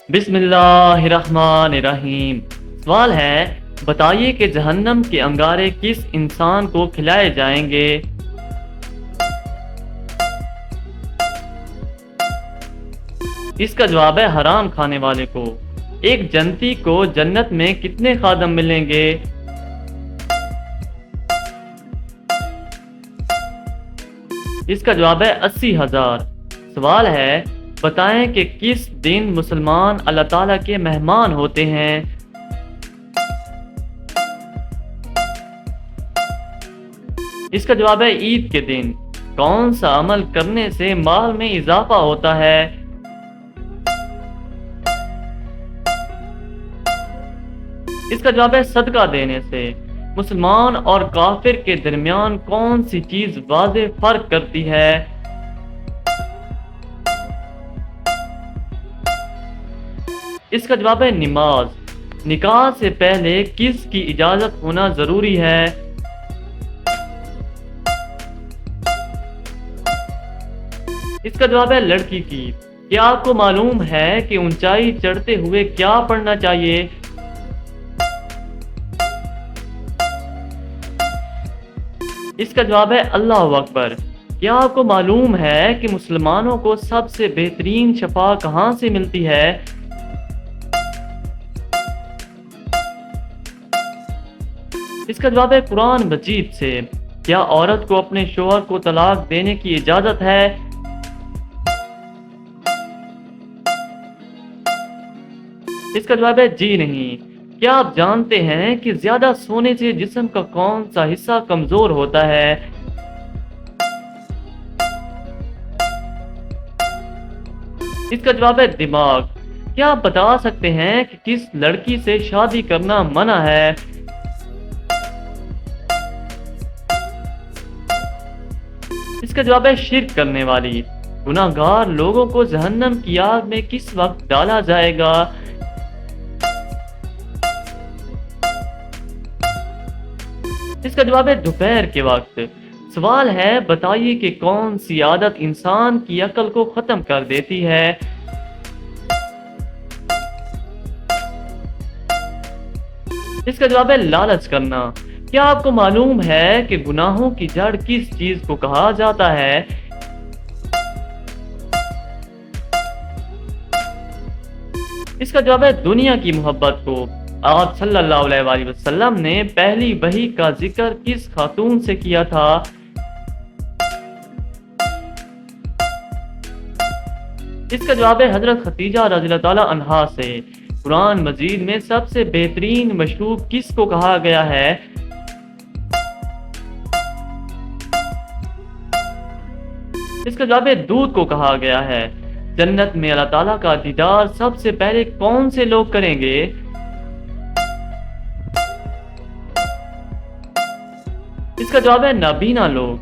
بسم اللہ الرحمن الرحیم۔ سوال ہے، بتائیے کہ جہنم کے انگارے کس انسان کو کھلائے جائیں گے؟ اس کا جواب ہے حرام کھانے والے کو۔ ایک جنتی کو جنت میں کتنے خادم ملیں گے؟ اس کا جواب ہے 80,000۔ سوال ہے، بتائیں کہ کس دن مسلمان اللہ تعالیٰ کے مہمان ہوتے ہیں؟ اس کا جواب ہے عید کے دن۔ کون سا عمل کرنے سے مال میں اضافہ ہوتا ہے؟ اس کا جواب ہے صدقہ دینے سے۔ مسلمان اور کافر کے درمیان کون سی چیز واضح فرق کرتی ہے؟ اس کا جواب ہے نماز۔ نکاح سے پہلے کس کی اجازت ہونا ضروری ہے؟ اس کا جواب ہے لڑکی کی۔ کیا آپ کو معلوم ہے کہ اونچائی چڑھتے ہوئے کیا پڑھنا چاہیے؟ اس کا جواب ہے اللہ اکبر۔ کیا آپ کو معلوم ہے کہ مسلمانوں کو سب سے بہترین شفا کہاں سے ملتی ہے؟ اس کا جواب ہے قرآن مجید سے۔ کیا عورت کو اپنے شوہر کو طلاق دینے کی اجازت ہے؟ اس کا جواب ہے جی نہیں۔ کیا آپ جانتے ہیں کہ زیادہ سونے سے جسم کا کون سا حصہ کمزور ہوتا ہے؟ اس کا جواب ہے دماغ۔ کیا آپ بتا سکتے ہیں کہ کس لڑکی سے شادی کرنا منع ہے؟ اس کا جواب ہے شرک کرنے والی۔ گناہ گار لوگوں کو جہنم کی آگ میں کس وقت ڈالا جائے گا؟ اس کا جواب ہے دوپہر کے وقت۔ سوال ہے، بتائیے کہ کون سی عادت انسان کی عقل کو ختم کر دیتی ہے؟ اس کا جواب ہے لالچ کرنا۔ کیا آپ کو معلوم ہے کہ گناہوں کی جڑ کس چیز کو کہا جاتا ہے؟ اس کا جواب ہے دنیا کی محبت کو۔ آپ صلی اللہ علیہ وآلہ وسلم نے پہلی وحی کا ذکر کس خاتون سے کیا تھا؟ اس کا جواب ہے حضرت خدیجہ رضی اللہ تعالی عنہا سے۔ قرآن مجید میں سب سے بہترین مشروب کس کو کہا گیا ہے؟ اس کا جواب ہے دودھ کو کہا گیا ہے۔ جنت میں اللہ تعالیٰ کا دیدار سب سے پہلے کون سے لوگ کریں گے؟ اس کا جواب ہے نابینا لوگ۔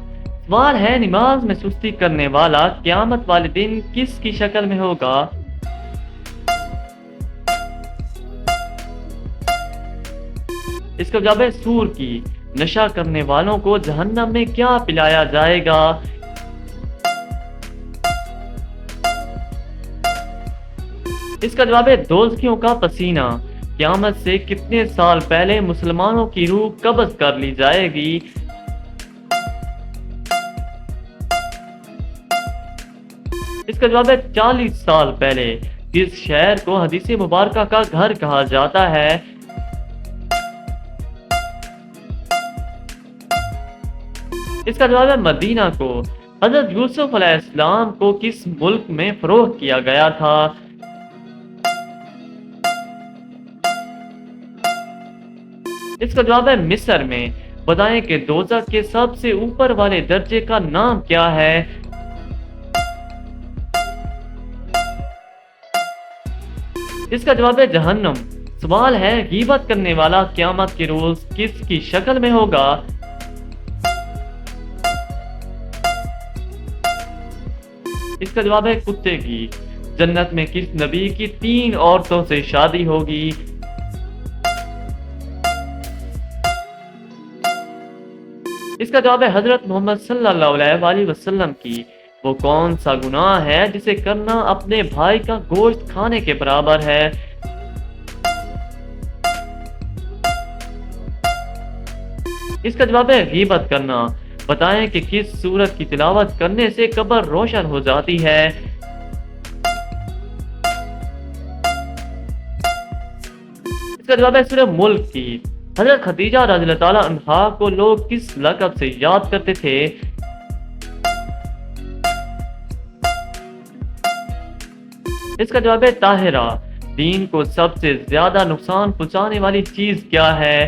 سوال ہے، نماز میں سستی کرنے والا قیامت والے دن کس کی شکل میں ہوگا؟ اس کا جواب ہے سور کی۔ نشہ کرنے والوں کو جہنم میں کیا پلایا جائے گا؟ اس کا جواب ہے دوزخیوں کا پسینہ۔ قیامت سے کتنے سال پہلے مسلمانوں کی روح قبض کر لی جائے گی؟ اس کا جواب ہے 40 سال پہلے۔ جس شہر کو حدیث مبارکہ کا گھر کہا جاتا ہے؟ اس کا جواب ہے مدینہ کو۔ حضرت یوسف علیہ السلام کو کس ملک میں فروخت کیا گیا تھا؟ اس کا جواب ہے مصر میں۔ بتائیں کہ دوزخ کے سب سے اوپر والے درجے کا نام کیا ہے؟ اس کا جواب ہے جہنم۔ سوال ہے، غیبت کرنے والا قیامت کے روز کس کی شکل میں ہوگا؟ اس کا جواب ہے کتے کی۔ جنت میں کس نبی کی 3 عورتوں سے شادی ہوگی؟ اس کا جواب ہے حضرت محمد صلی اللہ علیہ وآلہ وسلم کی۔ وہ کون سا گناہ ہے جسے کرنا اپنے بھائی کا گوشت کھانے کے برابر ہے؟ اس کا جواب ہے غیبت کرنا۔ بتائیں کہ کس سورت کی تلاوت کرنے سے قبر روشن ہو جاتی ہے؟ اس کا جواب ہے سورہ ملک کی۔ حضرت خدیجہ رضی اللہ تعالیٰ عنہا کو لوگ کس لقب سے یاد کرتے تھے؟ اس کا جواب ہے طاہرہ۔ دین کو سب سے زیادہ نقصان پہنچانے والی چیز کیا ہے؟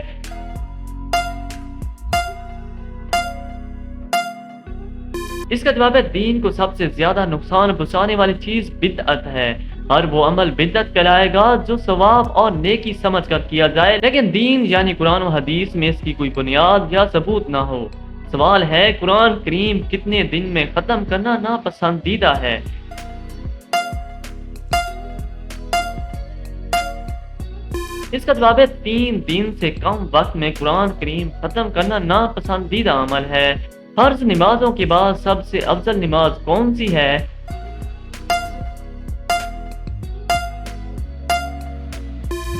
اس کا جواب ہے دین کو سب سے زیادہ نقصان پہنچانے والی چیز بدعت ہے۔ ہر وہ عمل بدعت کہلائے گا جو ثواب اور نیکی سمجھ کر کیا جائے لیکن دین یعنی قرآن و حدیث میں اس کی کوئی بنیاد یا ثبوت نہ ہو۔ سوال ہے قرآن کریم کتنے دن میں ختم کرنا ناپسندیدہ ہے؟ اس کا جواب ہے 3 دن سے کم وقت میں قرآن کریم ختم کرنا ناپسندیدہ عمل ہے۔ فرض نمازوں کے بعد سب سے افضل نماز کون سی ہے؟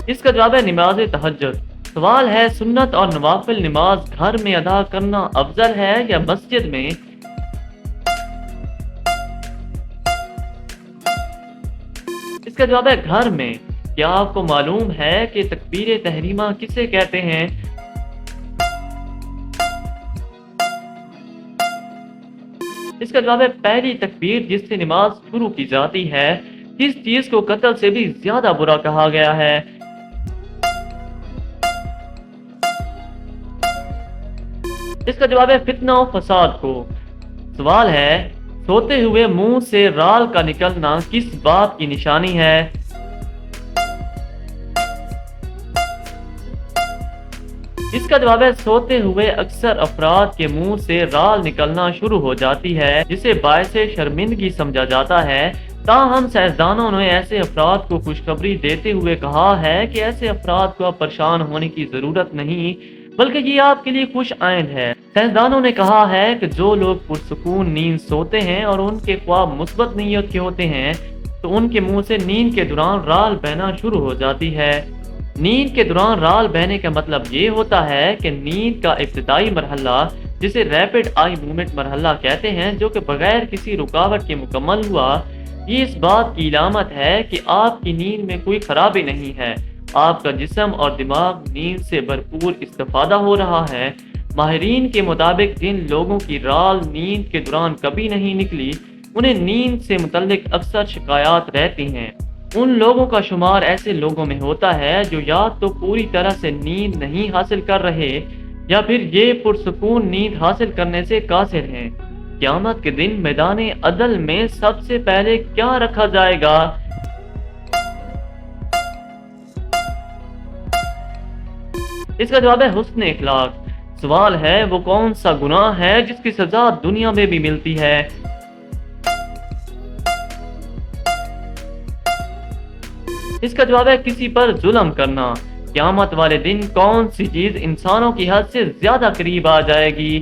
اس کا جواب ہے نماز تہجد۔ سوال ہے سنت اور نوافل نماز گھر میں ادا کرنا افضل ہے یا مسجد میں؟ اس کا جواب ہے گھر میں۔ کیا آپ کو معلوم ہے کہ تکبیر تحریمہ کسے کہتے ہیں؟ اس کا جواب ہے پہلی تکبیر جس سے نماز شروع کی جاتی ہے۔ کس چیز کو قتل سے بھی زیادہ برا کہا گیا ہے؟ اس کا جواب ہے فتنہ و فساد کو۔ سوال ہے سوتے ہوئے منہ سے رال کا نکلنا کس بات کی نشانی ہے؟ اس کا جواب ہے سوتے ہوئے اکثر افراد کے منہ سے رال نکلنا شروع ہو جاتی ہے جسے باعث شرمندگی سمجھا جاتا ہے۔ تاہم سائنسدانوں نے ایسے افراد کو خوشخبری دیتے ہوئے کہا ہے کہ ایسے افراد کو اب پریشان ہونے کی ضرورت نہیں بلکہ یہ آپ کے لیے خوش آئند ہے۔ سائنسدانوں نے کہا ہے کہ جو لوگ پرسکون نیند سوتے ہیں اور ان کے خواب مثبت نیت کے ہوتے ہیں تو ان کے منہ سے نیند کے دوران رال بہنا شروع ہو جاتی ہے۔ نیند کے دوران رال بہنے کا مطلب یہ ہوتا ہے کہ نیند کا ابتدائی مرحلہ جسے ریپڈ آئی موومنٹ مرحلہ کہتے ہیں جو کہ بغیر کسی رکاوٹ کے مکمل ہوا، یہ اس بات کی علامت ہے کہ آپ کی نیند میں کوئی خرابی نہیں ہے، آپ کا جسم اور دماغ نیند سے بھرپور استفادہ ہو رہا ہے۔ ماہرین کے مطابق جن لوگوں کی رال نیند کے دوران کبھی نہیں نکلی انہیں نیند سے متعلق اکثر شکایات رہتی ہیں۔ ان لوگوں کا شمار ایسے لوگوں میں ہوتا ہے جو یا تو پوری طرح سے نیند نہیں حاصل کر رہے یا پھر یہ پرسکون نیند حاصل کرنے سے قاصر ہیں۔ قیامت کے دن میدان عدل میں سب سے پہلے کیا رکھا جائے گا؟ اس کا جواب ہے حسن اخلاق۔ سوال ہے وہ کون سا گناہ ہے جس کی سزا دنیا میں بھی ملتی ہے؟ اس کا جواب ہے کسی پر ظلم کرنا۔ قیامت والے دن کون سی چیز انسانوں کی حد سے زیادہ قریب آ جائے گی؟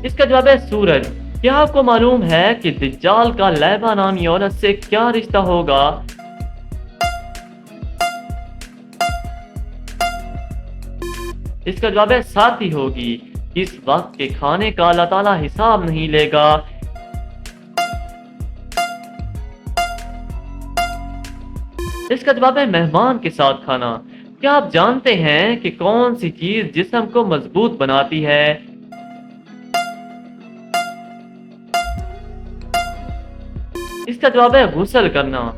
اس کا جواب ہے سورج۔ کیا آپ کو معلوم ہے کہ دجال کا لیبا نامی عورت سے کیا رشتہ ہوگا؟ اس کا جواب ہے ساتھی ہوگی۔ اس وقت کے کھانے کا اللہ تعالیٰ حساب نہیں لے گا۔ اس کا جواب ہے مہمان کے ساتھ کھانا۔ کیا آپ جانتے ہیں کہ کون سی چیز جسم کو مضبوط بناتی ہے؟ اس کا جواب ہے غسل کرنا۔